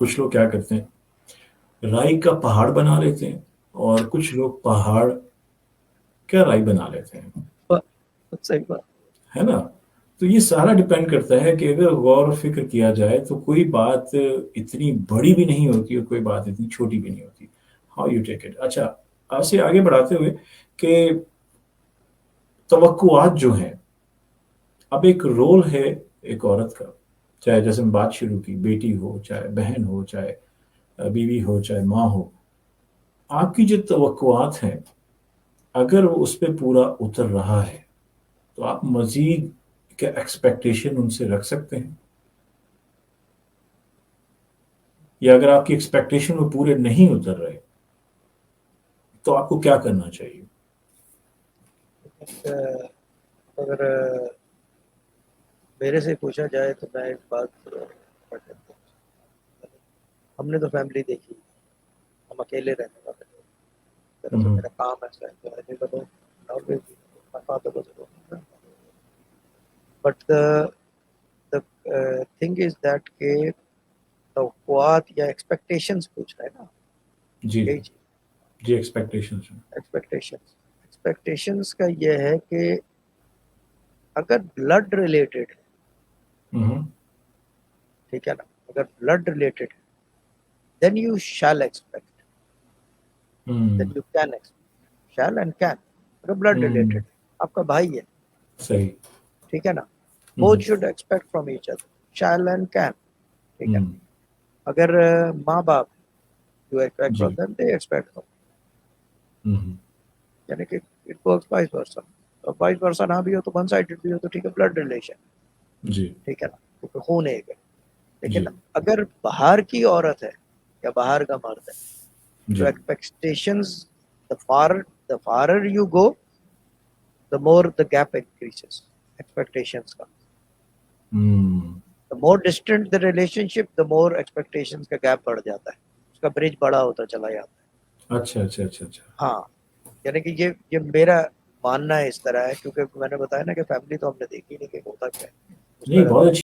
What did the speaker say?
کچھ لوگ کیا کرتے ہیں، رائی کا پہاڑ بنا لیتے ہیں، اور کچھ لوگ پہاڑ کا رائی بنا لیتے ہیں، صحیح بات. ہے نا؟ تو یہ سارا ڈپینڈ کرتا ہے کہ اگر غور و فکر کیا جائے تو کوئی بات اتنی بڑی بھی نہیں ہوتی اور کوئی بات اتنی چھوٹی بھی نہیں ہوتی. How you take it. اچھا، آپ سے آگے بڑھاتے ہوئے کہ توقعات جو ہیں، اب ایک رول ہے ایک عورت کا، چاہے جیسے ہم بات شروع کی، بیٹی ہو، چاہے بہن ہو، چاہے بیوی ہو، چاہے ماں ہو، آپ کی جو توقعات ہیں اگر وہ اس پہ پورا اتر رہا ہے تو آپ مزید کیا ایکسپیکٹیشن ان سے رکھ سکتے ہیں، یا اگر آپ کی ایکسپیکٹیشن وہ پورے نہیں اتر رہے تو آپ کو کیا کرنا چاہیے؟ اگر میرے سے پوچھا جائے تو میں ایک بات ہم نے تو فیملی دیکھی، ہم اکیلے رہنے والے لوگ. دراصل ہوں میرا کام ایسا ہے تو I never know. Always my father was a worker. But the thing is that کہ توقعات یا ایکسپیکٹیشنز پوچھ رہے ہیں نا، جی یہی چیز جی، ایکسپیکٹیشن. ایکسپیکٹیشنز کا یہ ہے کہ اگر بلڈ ریلیٹڈ ہے، ٹھیک ہے نا، اگر بلڈ ریلیٹڈ ہے then you shall expect, then you can expect, shall and can. اگر بلڈ ریلیٹڈ آپ کا بھائی ہے، صحیح. ٹھیک ہے نا، both should expect from each other, shall and can. ٹھیک ہے نا. اگر ماں باپ you expect G. from them, they expect from you. یعنی کہ it works vice versa. اور vice versa نہ بھی ہو تو one sided بھی ہو تو ٹھیک ہے، بلڈ ریلیشن، جی ٹھیک ہے نا، کیونکہ خون ایک ہے. لیکن جی اگر باہر کی عورت ہے یا باہر کا مرد ہے تو جی. Expectations the farther you go the more the gap increases. Expectations کا the more distant the relationship the more expectations کا gap بڑھ جاتا ہے، اس کا برج بڑا ہوتا چلا جاتا ہے. اچھا اچھا اچھا اچھا. ہاں، یعنی کہ یہ میرا ماننا ہے اس طرح ہے، کیونکہ میں نے بتایا نا کہ فیملی تو ہم نے دیکھی نہیں کہ ہوتا کیا ہے. اس نہیں، کا بہت اچھی